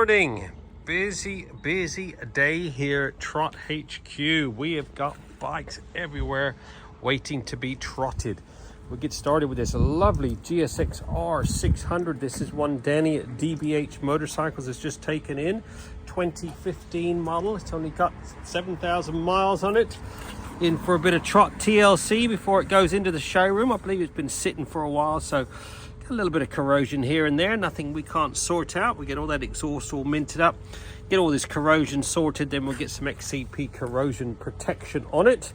morning. Busy day here at Trot HQ. We have got bikes everywhere waiting to be trotted. We'll get started with this lovely GSXR600. This is one Danny at DBH Motorcycles has just taken in. 2015 model. It's only got 7,000 miles on it. In for a bit of trot TLC before it goes into the showroom. I believe it's been sitting for a while, so got a little bit of corrosion here and there. Nothing we can't sort out. We get all that exhaust all minted up, get all this corrosion sorted, then we'll get some XCP corrosion protection on it.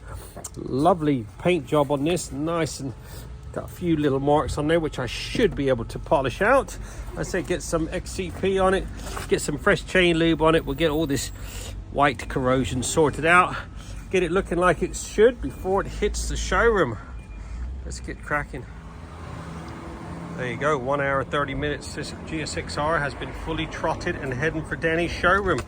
Lovely paint job on this, nice, and got a few little marks on there which I should be able to polish out. I say get some XCP on it, get some fresh chain lube on it. We'll get all this white corrosion sorted out, get it looking like it should before it hits the showroom. Let's get cracking. There you go, 1 hour 30 minutes. This GSXR has been fully trotted and heading for Danny's showroom.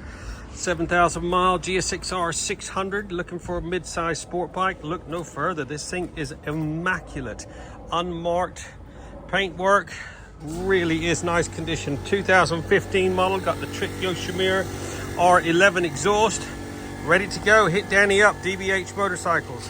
7,000 mile GSXR600. Looking for a mid-size sport bike? Look no further. This thing is immaculate, unmarked paintwork. Really is nice condition. 2015 model. Got the Trick Yoshimura R11 exhaust. Ready to go. Hit Danny up. DBH Motorcycles.